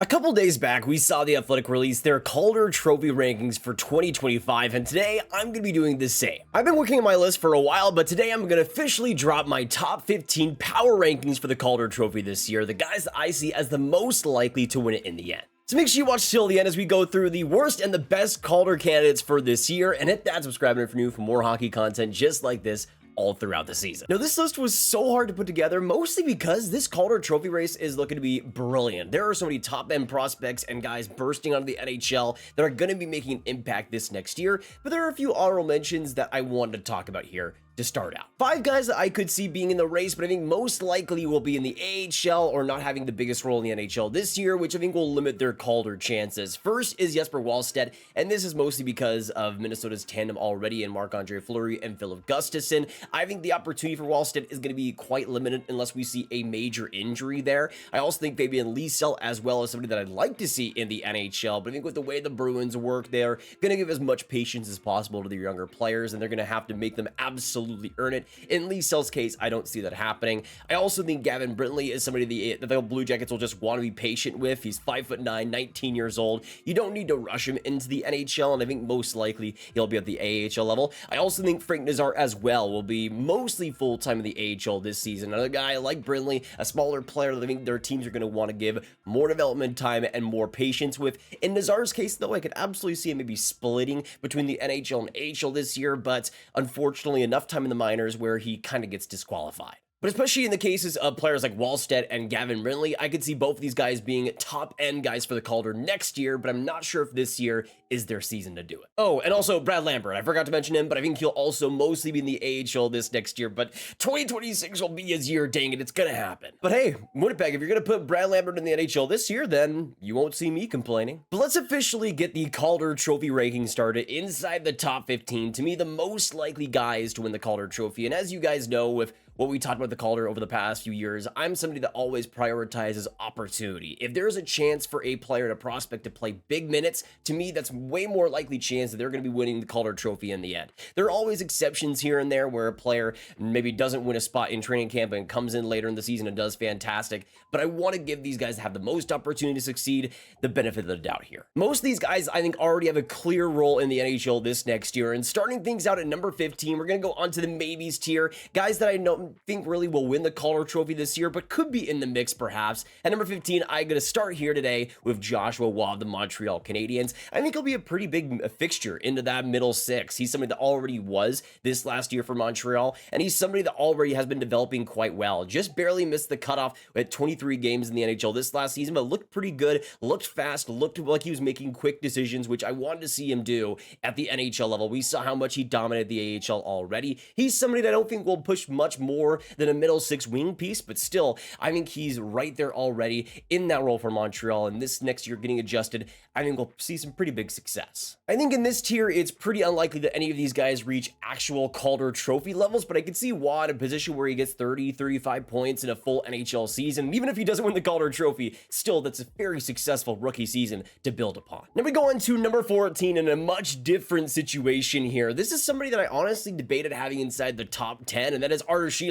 A couple days back, we saw The Athletic release their Calder Trophy rankings for 2025, and today I'm going to be doing the same. I've been working on my list for a while, but today I'm going to officially drop my top 15 power rankings for the Calder Trophy this year, the guys that I see as the most likely to win it in the end. So make sure you watch till the end as we go through the worst and the best Calder candidates for this year, and hit that subscribe button if you're new for more hockey content just like this all throughout the season. Now, this list was so hard to put together, mostly because this Calder Trophy race is looking to be brilliant. There are so many top-end prospects and guys bursting onto the NHL that are going to be making an impact this next year, but there are a few honorable mentions that I wanted to talk about here to start out. 5 guys that I could see being in the race, but I think most likely will be in the AHL or not having the biggest role in the NHL this year, which I think will limit their Calder chances. First is Jesper Wallstedt, and this is mostly because of Minnesota's tandem already in Marc-Andre Fleury and Filip Gustafsson. I think the opportunity for Wallstedt is going to be quite limited unless we see a major injury there. I also think Fabian Lysell as well as somebody that I'd like to see in the NHL, but I think with the way the Bruins work, they're going to give as much patience as possible to their younger players, and they're going to have to make them absolutely earn it. In Lysell's case, I don't see that happening. I also think Gavin Brindley is somebody the Blue Jackets will just want to be patient with. He's 5'9", 19 years old. You don't need to rush him into the NHL, and I think most likely he'll be at the AHL level. I also think Frank Nazar as well will be mostly full-time in the AHL this season. Another guy like Brindley, a smaller player that I think their teams are going to want to give more development time and more patience with. In Nazar's case, though, I could absolutely see him maybe splitting between the NHL and AHL this year, but unfortunately enough time in the minors where he kind of gets disqualified. But especially in the cases of players like Wallstedt and Gavin Brindley, I could see both of these guys being top-end guys for the Calder next year, but I'm not sure if this year is their season to do it. Oh, and also Brad Lambert. I forgot to mention him, but I think he'll also mostly be in the AHL this next year, but 2026 will be his year, dang it, it's gonna happen. But hey, Winnipeg, if you're gonna put Brad Lambert in the NHL this year, then you won't see me complaining. But let's officially get the Calder Trophy ranking started inside the top 15. To me, the most likely guys to win the Calder Trophy, and as you guys know, with what we talked about the Calder over the past few years, I'm somebody that always prioritizes opportunity. If there's a chance for a player and a prospect to play big minutes, to me, that's way more likely chance that they're going to be winning the Calder Trophy in the end. There are always exceptions here and there where a player maybe doesn't win a spot in training camp and comes in later in the season and does fantastic, but I want to give these guys that have the most opportunity to succeed the benefit of the doubt here. Most of these guys, I think, already have a clear role in the NHL this next year, and starting things out at number 15, we're going to go on to the maybes tier, guys that I know think really will win the Calder Trophy this year, but could be in the mix perhaps. At number 15, I'm going to start here today with Joshua Waugh of the Montreal Canadiens. I think he'll be a pretty big fixture into that middle six. He's somebody that already was this last year for Montreal, and he's somebody that already has been developing quite well. Just barely missed the cutoff at 23 games in the NHL this last season, but looked pretty good, looked fast, looked like he was making quick decisions, which I wanted to see him do at the NHL level. We saw how much he dominated the AHL already. He's somebody that I don't think will push much more than a middle six wing piece, but still, I think he's right there already in that role for Montreal, and this next year getting adjusted, I think we'll see some pretty big success. I think in this tier, it's pretty unlikely that any of these guys reach actual Calder Trophy levels, but I could see Waugh in a position where he gets 30, 35 points in a full NHL season. Even if he doesn't win the Calder Trophy, still, that's a very successful rookie season to build upon. Now we go on to number 14 in a much different situation here. This is somebody that I honestly debated having inside the top 10, and that is Artyom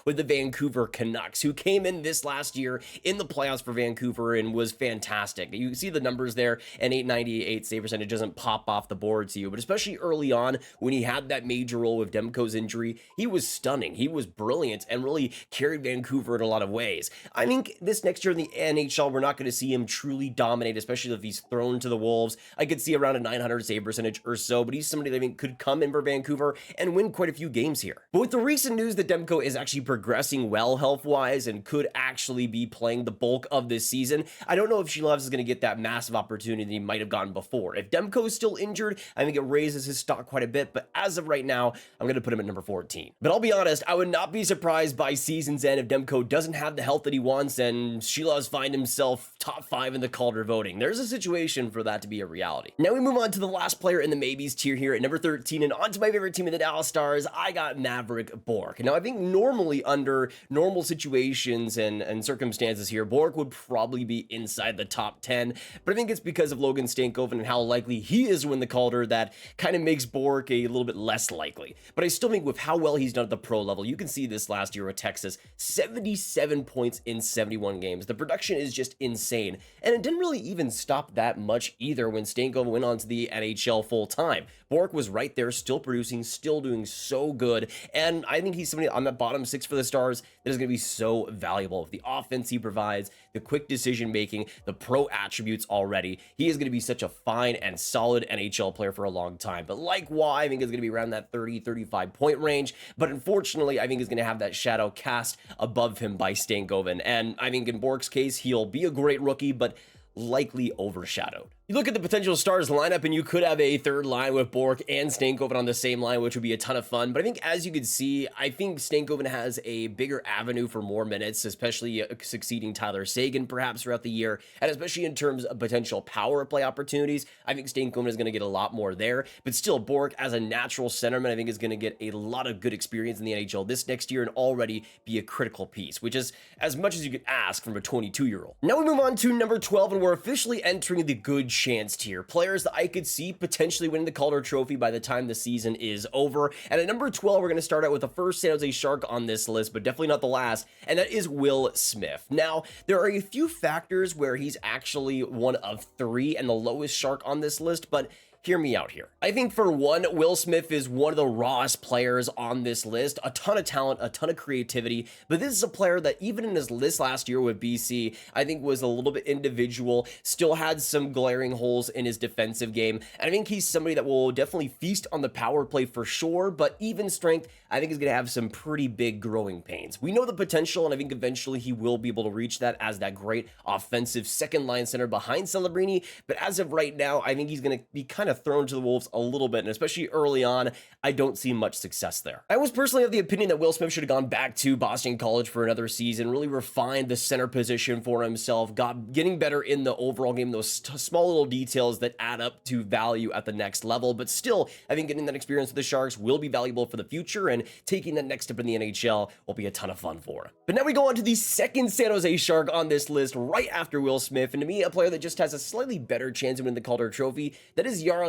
with the Vancouver Canucks, who came in this last year in the playoffs for Vancouver and was fantastic. You see the numbers there, an .898 save percentage doesn't pop off the board to you, but especially early on when he had that major role with Demko's injury, he was stunning. He was brilliant and really carried Vancouver in a lot of ways. I think this next year in the NHL, we're not going to see him truly dominate, especially if he's thrown to the Wolves. I could see around a 900 save percentage or so, but he's somebody that I think could come in for Vancouver and win quite a few games here. But with the recent news that Demko is actually progressing well health-wise and could actually be playing the bulk of this season, I don't know if Simashev is going to get that massive opportunity he might have gotten before. If Demko is still injured, I think it raises his stock quite a bit, but as of right now, I'm going to put him at number 14. But I'll be honest, I would not be surprised by season's end if Demko doesn't have the health that he wants and Simashev finds himself top 5 in the Calder voting. There's a situation for that to be a reality. Now we move on to the last player in the maybes tier here at number 13, and on to my favorite team of the Dallas Stars, I got Maverick Bourque. Now I think think normally under normal situations and circumstances here, Bork would probably be inside the top 10, but I think it's because of Logan Stankoven and how likely he is to win the Calder that kind of makes Bork a little bit less likely. But I still think with how well he's done at the pro level, you can see this last year with Texas, 77 points in 71 games. The production is just insane, and it didn't really even stop that much either when Stankoven went on to the NHL full time. Bork was right there, still producing, still doing so good, and I think he's somebody on that bottom 6 for the Stars that is going to be so valuable. The offense he provides, the quick decision making, the pro attributes already, he is going to be such a fine and solid NHL player for a long time. But like why, I think is going to be around that 30-35 point range, but unfortunately I think he's going to have that shadow cast above him by Stankoven, and I think in Bork's case he'll be a great rookie, but likely overshadowed. You look at the potential Stars lineup and you could have a third line with Bork and Stankoven on the same line, which would be a ton of fun. But I think as you can see, I think Stankoven has a bigger avenue for more minutes, especially succeeding Tyler Seguin perhaps throughout the year. And especially in terms of potential power play opportunities, I think Stankoven is going to get a lot more there. But still, Bork as a natural centerman, I think is going to get a lot of good experience in the NHL this next year and already be a critical piece, which is as much as you could ask from a 22-year-old. Now we move on to number 12, and we're officially entering the good chance tier. Players that I could see potentially winning the Calder Trophy by the time the season is over. And at number 12, we're going to start out with the first San Jose Shark on this list, but definitely not the last, and that is Will Smith. Now, there are a few factors where he's actually one of 3 and the lowest Shark on this list, but hear me out here. I think for one, Will Smith is one of the rawest players on this list. A ton of talent, a ton of creativity, but this is a player that even in his list last year with BC, I think was a little bit individual, still had some glaring holes in his defensive game, and I think he's somebody that will definitely feast on the power play for sure, but even strength, I think is going to have some pretty big growing pains. We know the potential, and I think eventually he will be able to reach that as that great offensive second line center behind Celebrini, but as of right now, I think he's going to be kind of thrown to the wolves a little bit, and especially early on, I don't see much success there. I was personally of the opinion that Will Smith should have gone back to Boston College for another season, really refined the center position for himself, getting better in the overall game, those small little details that add up to value at the next level, but still, I think getting that experience with the Sharks will be valuable for the future, and taking that next step in the NHL will be a ton of fun for him. But now we go on to the second San Jose Shark on this list, right after Will Smith, and to me, a player that just has a slightly better chance of winning the Calder Trophy, that is Yaroslav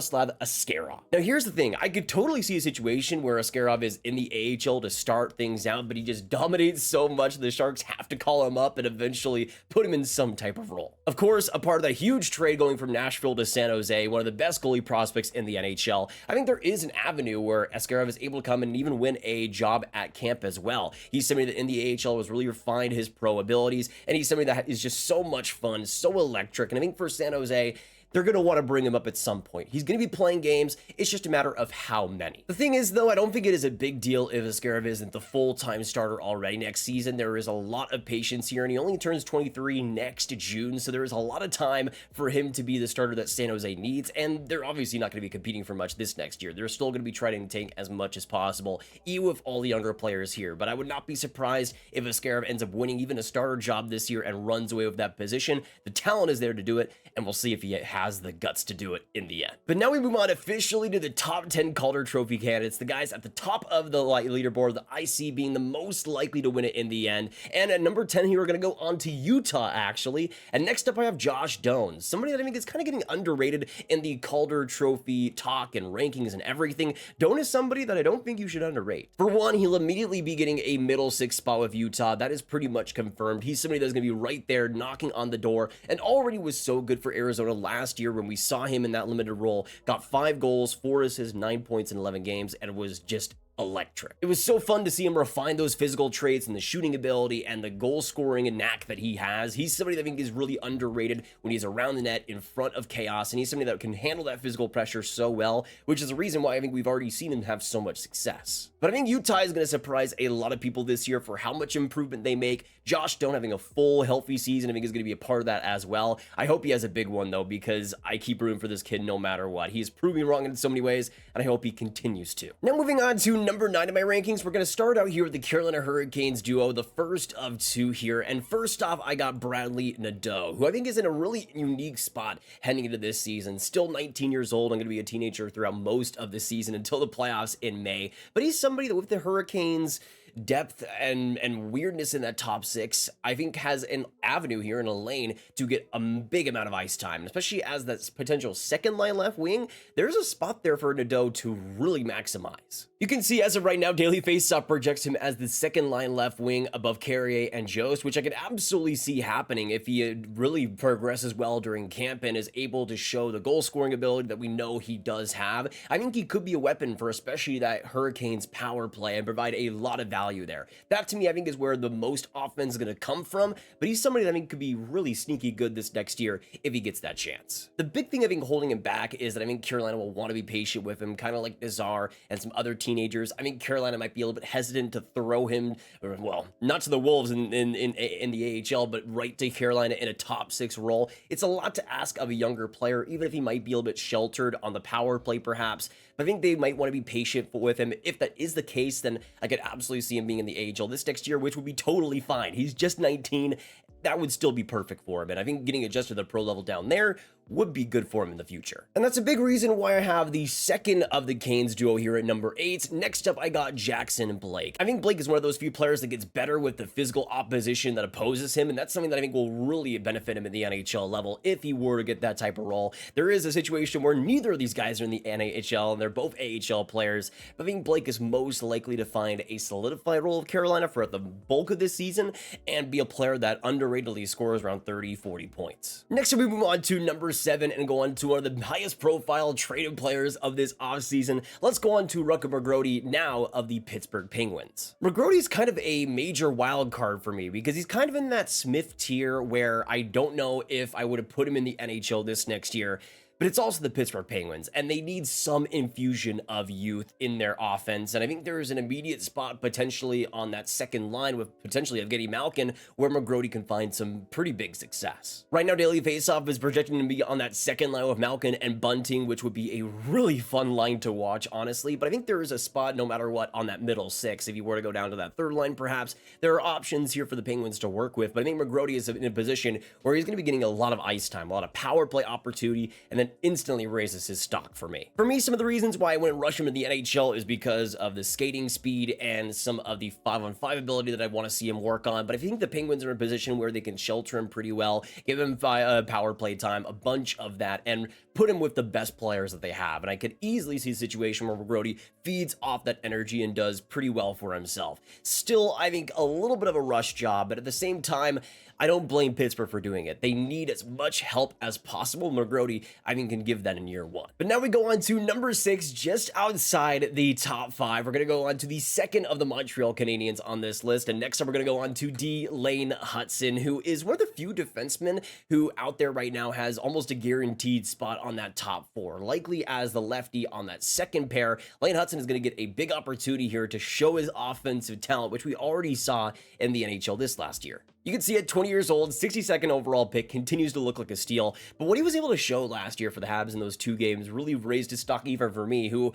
Askarov. Now here's the thing, I could totally see a situation where Askarov is in the AHL to start things out, but he just dominates so much the Sharks have to call him up and eventually put him in some type of role. Of course, a part of that huge trade going from Nashville to San Jose, one of the best goalie prospects in the NHL, I think there is an avenue where Askarov is able to come and even win a job at camp as well. He's somebody that in the AHL was really refined his pro abilities, and he's somebody that is just so much fun, so electric, and I think for San Jose, they're going to want to bring him up at some point. He's going to be playing games. It's just a matter of how many. The thing is, though, I don't think it is a big deal if Askarov isn't the full-time starter already next season. There is a lot of patience here, and he only turns 23 next June, so there is a lot of time for him to be the starter that San Jose needs, and they're obviously not going to be competing for much this next year. They're still going to be trying to tank as much as possible, even with all the younger players here, but I would not be surprised if Askarov ends up winning even a starter job this year and runs away with that position. The talent is there to do it, and we'll see if he has the guts to do it in the end. But now we move on officially to the top 10 Calder Trophy candidates, the guys at the top of the leaderboard that I see being the most likely to win it in the end. And at number 10 here, we're going to go on to Utah, actually. And next up, I have Josh Doan, somebody that I think is kind of getting underrated in the Calder Trophy talk and rankings and everything. Doan is somebody that I don't think you should underrate. For one, he'll immediately be getting a middle 6 spot with Utah. That is pretty much confirmed. He's somebody that's going to be right there knocking on the door and already was so good for Arizona last year when we saw him in that limited role, got 5 goals, 4 assists, 9 points in 11 games, and was just electric. It was so fun to see him refine those physical traits and the shooting ability and the goal scoring and knack that he has. He's somebody that I think is really underrated when he's around the net in front of chaos, and he's somebody that can handle that physical pressure so well, which is the reason why I think we've already seen him have so much success. But I think Utah is going to surprise a lot of people this year for how much improvement they make. Josh Doan having a full healthy season, I think is going to be a part of that as well. I hope he has a big one though, because I keep rooting for this kid no matter what. He's proved me wrong in so many ways, and I hope he continues to. Now moving on to number 9 in my rankings, we're going to start out here with the Carolina Hurricanes duo, the first of 2 here. And first off, I got Bradley Nadeau, who I think is in a really unique spot heading into this season. Still 19 years old, I'm going to be a teenager throughout most of the season until the playoffs in May. But he's somebody that with the Hurricanes, depth and weirdness in that top six, I think has an avenue here in a lane to get a big amount of ice time, especially as that potential second line left wing. There's a spot there for Nadeau to really maximize. You can see as of right now, Daily Faceoff projects him as the second line left wing above Carrier and Jost, which I could absolutely see happening if he really progresses well during camp and is able to show the goal scoring ability that we know he does have. I think he could be a weapon for especially that Hurricanes power play and provide a lot of value there. That to me, I think is where the most offense is going to come from, but he's somebody that I think could be really sneaky good this next year if he gets that chance. The big thing I think holding him back is that I think Carolina will want to be patient with him, kind of like Nazar and some other teenagers. I think Carolina might be a little bit hesitant to throw him, well, not to the Wolves in the AHL, but right to Carolina in a top six role. It's a lot to ask of a younger player, even if he might be a little bit sheltered on the power play perhaps. But I think they might want to be patient with him. If that is the case, then I could absolutely see him being in the AHL this next year, which would be totally fine. He's just 19. That would still be perfect for him. And I think getting adjusted to the pro level down there would be good for him in the future. And that's a big reason why I have the second of the Canes duo here at number 8. Next up, I got Jackson and Blake. I think Blake is one of those few players that gets better with the physical opposition that opposes him, and that's something that I think will really benefit him at the NHL level if he were to get that type of role. There is a situation where neither of these guys are in the NHL, and they're both AHL players, but I think Blake is most likely to find a solidified role of Carolina for the bulk of this season and be a player that underratedly scores around 30-40 points. Next, we move on to number 7 and go on to one of the highest profile traded players of this offseason. Let's go on to Rutger McGroarty now of the Pittsburgh Penguins. McGroarty's kind of a major wild card for me because he's kind of in that Smith tier where I don't know if I would have put him in the NHL this next year. But it's also the Pittsburgh Penguins, and they need some infusion of youth in their offense. And I think there is an immediate spot potentially on that second line with potentially Evgeny Malkin, where McGroarty can find some pretty big success. Right now, Daily Faceoff is projecting to be on that second line with Malkin and Bunting, which would be a really fun line to watch, honestly. But I think there is a spot, no matter what, on that middle six. If you were to go down to that third line, perhaps, there are options here for the Penguins to work with. But I think McGroarty is in a position where he's going to be getting a lot of ice time, a lot of power play opportunity, and then instantly raises his stock for me. For me, some of the reasons why I wouldn't rush him to the NHL is because of the skating speed and some of the 5-on-5 ability that I want to see him work on. But I think the Penguins are in a position where they can shelter him pretty well, give him power play time, a bunch of that, and put him with the best players that they have. And I could easily see a situation where McGroarty feeds off that energy and does pretty well for himself. Still, I think a little bit of a rush job, but at the same time, I don't blame Pittsburgh for doing it. They need as much help as possible. McGroarty, I think, can give that in year 1. But now we go on to number 6, just outside the top 5. We're going to go on to the second of the Montreal Canadiens on this list. And next up, we're going to go on to Lane Hutson, who is one of the few defensemen who out there right now has almost a guaranteed spot on that top 4. Likely as the lefty on that second pair, Lane Hutson is going to get a big opportunity here to show his offensive talent, which we already saw in the NHL this last year. You can see at 20 years old, 62nd overall pick, continues to look like a steal. But what he was able to show last year for the Habs in those 2 games really raised his stock even for me, who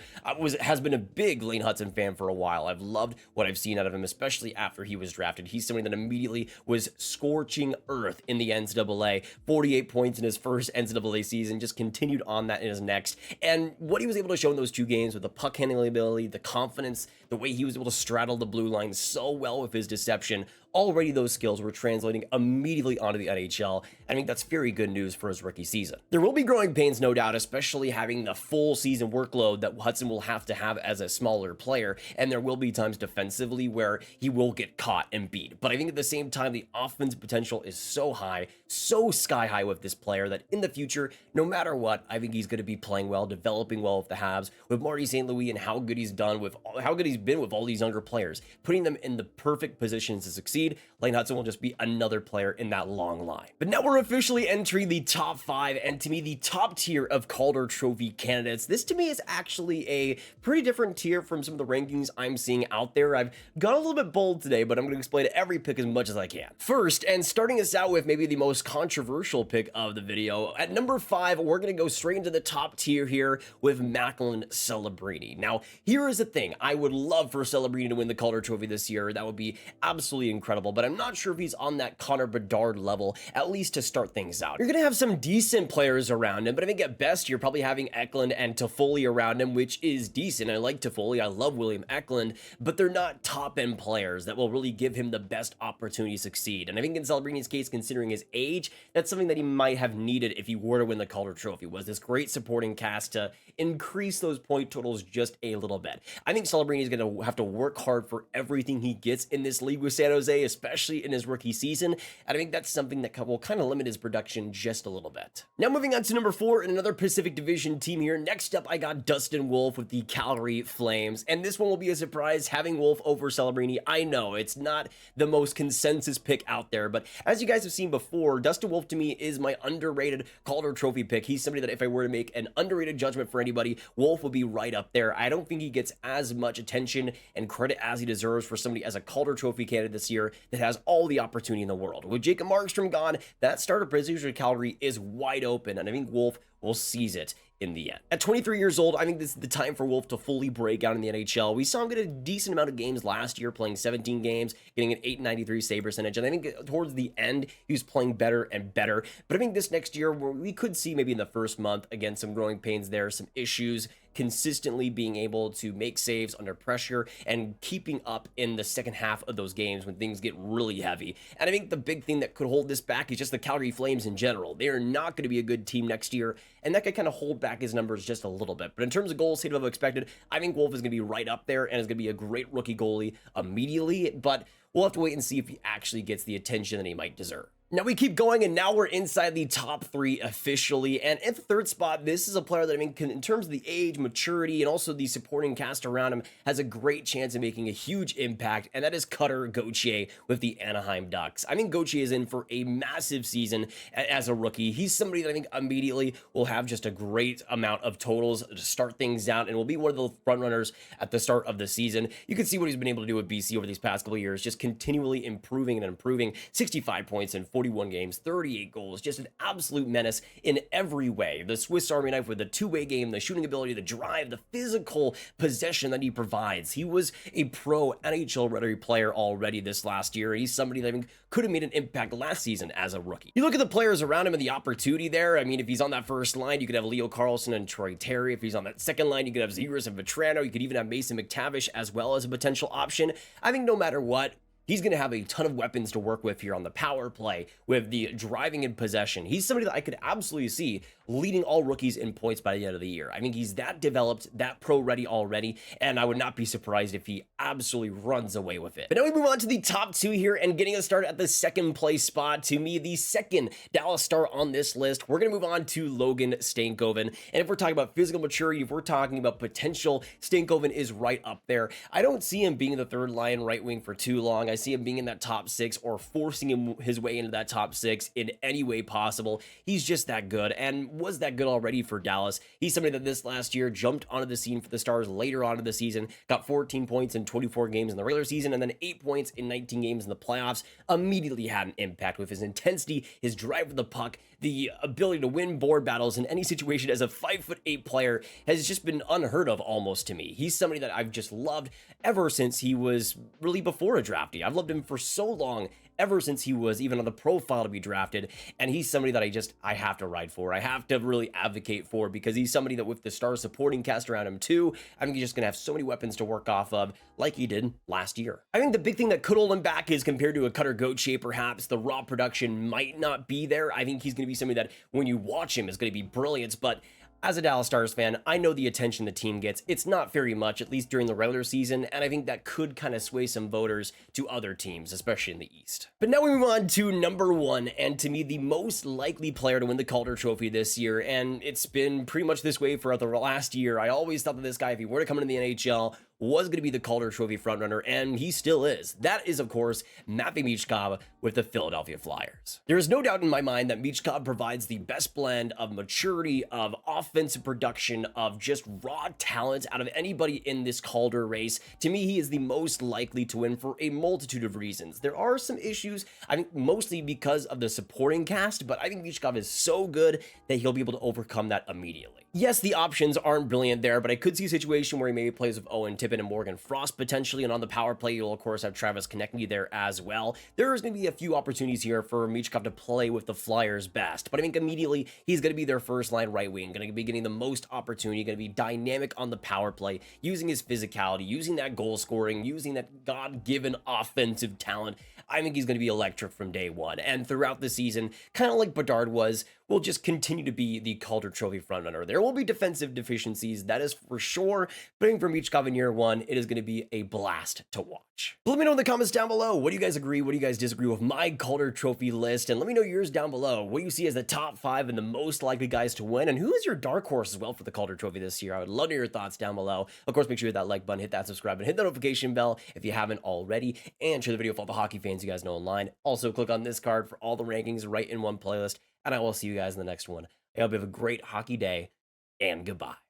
has been a big Lane Hutson fan for a while. I've loved what I've seen out of him, especially after he was drafted. He's somebody that immediately was scorching earth in the NCAA. 48 points in his first NCAA season, just continued on that in his next. And what he was able to show in those 2 games with the puck handling ability, the confidence, the way he was able to straddle the blue line so well with his deception, already those skills were translating immediately onto the NHL. I think that's very good news for his rookie season. There will be growing pains, no doubt, especially having the full season workload that Hutson will have to have as a smaller player, and there will be times defensively where he will get caught and beat. But I think at the same time, the offensive potential is so high, so sky high with this player that in the future, no matter what, I think he's going to be playing well, developing well with the Habs, with Marty St. Louis and how good he's been with all these younger players, putting them in the perfect positions to succeed. Lane Hutson will just be another player in that long line. But now we're officially entering the top 5, and to me, the top tier of Calder Trophy candidates. This to me is actually a pretty different tier from some of the rankings I'm seeing out there. I've gone a little bit bold today, but I'm going to explain every pick as much as I can. First, and starting us out with maybe the most controversial pick of the video, at number 5, we're going to go straight into the top tier here with Macklin Celebrini. Now, here is the thing. I would love for Celebrini to win the Calder Trophy this year. That would be absolutely incredible incredible, but I'm not sure if he's on that Connor Bedard level, at least to start things out. You're going to have some decent players around him, but I think at best you're probably having Eklund and Toffoli around him, which is decent. I like Toffoli, I love William Eklund, but they're not top-end players that will really give him the best opportunity to succeed. And I think in Celebrini's case, considering his age, that's something that he might have needed if he were to win the Calder Trophy, was this great supporting cast to increase those point totals just a little bit. I think Celebrini is going to have to work hard for everything he gets in this league with San Jose, especially in his rookie season, and I think that's something that will kind of limit his production just a little bit. Now moving on to number 4 in another Pacific Division team here. Next up, I got Dustin Wolf with the Calgary Flames, and this one will be a surprise having Wolf over Celebrini. I know it's not the most consensus pick out there, but as you guys have seen before, Dustin Wolf to me is my underrated Calder Trophy pick. He's somebody that if I were to make an underrated judgment for anybody, Wolf would be right up there. I don't think he gets as much attention and credit as he deserves for somebody as a Calder Trophy candidate this year that has all the opportunity in the world. With Jacob Markstrom gone, that starter position for Calgary is wide open, and I think Wolf will seize it in the end. At 23 years old, I think this is the time for Wolf to fully break out in the NHL. We saw him get a decent amount of games last year, playing 17 games, getting an .893 save percentage, and I think towards the end, he was playing better and better. But I think this next year, we could see maybe in the first month, again, some growing pains there, some issues, consistently being able to make saves under pressure and keeping up in the second half of those games when things get really heavy. And I think the big thing that could hold this back is just the Calgary Flames in general. They are not going to be a good team next year, and that could kind of hold back his numbers just a little bit. But in terms of goals saved above expected, I think Wolf is going to be right up there and is going to be a great rookie goalie immediately, but we'll have to wait and see if he actually gets the attention that he might deserve. Now we keep going, and now we're inside the top 3 officially, and at the third spot, this is a player that I mean, in terms of the age, maturity, and also the supporting cast around him, has a great chance of making a huge impact, and that is Cutter Gauthier with the Anaheim Ducks. I think Gauthier is in for a massive season as a rookie. He's somebody that I think immediately will have just a great amount of totals to start things out, and will be one of the front runners at the start of the season. You can see what he's been able to do with BC over these past couple of years, just continually improving and improving. 65 points in 41 games, 38 goals, just an absolute menace in every way. The Swiss Army knife with the two-way game, the shooting ability, the drive, the physical possession that he provides. He was a pro NHL ready player already this last year. He's somebody that I think could have made an impact last season as a rookie. You look at the players around him and the opportunity there. I mean, if he's on that first line, you could have Leo Carlson and Troy Terry. If he's on that second line, you could have Zegras and Vetrano. You could even have Mason McTavish as well as a potential option. I think no matter what, he's going to have a ton of weapons to work with here on the power play with the driving and possession. He's somebody that I could absolutely see leading all rookies in points by the end of the year. I think he's that developed, that pro ready already, and I would not be surprised if he absolutely runs away with it. But now we move on to the top 2 here, and getting us started at the second place spot. To me, the second Dallas Star on this list, we're going to move on to Logan Stankoven. And if we're talking about physical maturity, if we're talking about potential, Stankoven is right up there. I don't see him being the third line right wing for too long. I see him being in that top 6 or forcing his way into that top 6 in any way possible. He's just that good, and was that good already for Dallas. He's somebody that this last year jumped onto the scene for the Stars later on in the season, got 14 points in 24 games in the regular season, and then 8 points in 19 games in the playoffs. Immediately had an impact with his intensity, his drive with the puck, the ability to win board battles in any situation as a 5'8" player has just been unheard of almost to me. He's somebody that I've just loved ever since he was really before a draftee. I've loved him for so long, ever since he was even on the profile to be drafted, and he's somebody that I have to ride for. I have to really advocate for, because he's somebody that with the Stars supporting cast around him too, I think he's just gonna have so many weapons to work off of like he did last year. I think the big thing that could hold him back is compared to a Cutter Gauthier, perhaps the raw production might not be there. I think he's gonna be somebody that when you watch him is gonna be brilliant, but as a Dallas Stars fan, I know the attention the team gets. It's not very much, at least during the regular season, and I think that could kind of sway some voters to other teams, especially in the East. But now we move on to number 1, and to me, the most likely player to win the Calder Trophy this year, and it's been pretty much this way for the last year. I always thought that this guy, if he were to come into the NHL, was going to be the Calder Trophy frontrunner, and he still is. That is, of course, Matvei Michkov with the Philadelphia Flyers. There is no doubt in my mind that Michkov provides the best blend of maturity, of offensive production, of just raw talent out of anybody in this Calder race. To me, he is the most likely to win for a multitude of reasons. There are some issues, I think mostly because of the supporting cast, but I think Michkov is so good that he'll be able to overcome that immediately. Yes, the options aren't brilliant there, but I could see a situation where he maybe plays with Owen Tippett and Morgan Frost potentially, and on the power play, you'll of course have Travis Konecny there as well. There's going to be a few opportunities here for Michkov to play with the Flyers best, but I think immediately he's going to be their first line right wing, going to be getting the most opportunity, going to be dynamic on the power play, using his physicality, using that goal scoring, using that God-given offensive talent. I think he's going to be electric from day one, and throughout the season, kind of like Bedard was, will just continue to be the Calder Trophy frontrunner. There will be defensive deficiencies, that is for sure, but I think for Michkov in year one, it is going to be a blast to watch. But let me know in the comments down below, what do you guys agree, what do you guys disagree with my Calder Trophy list, and let me know yours down below. What do you see as the top 5 and the most likely guys to win, and who is your dark horse as well for the Calder Trophy this year? I would love to hear your thoughts down below. Of course, make sure you hit that like button, hit that subscribe, and hit the notification bell if you haven't already, and share the video with all the hockey fans you guys know online. Also, click on this card for all the rankings right in one playlist, and I will see you guys in the next one. I hope you have a great hockey day, and goodbye.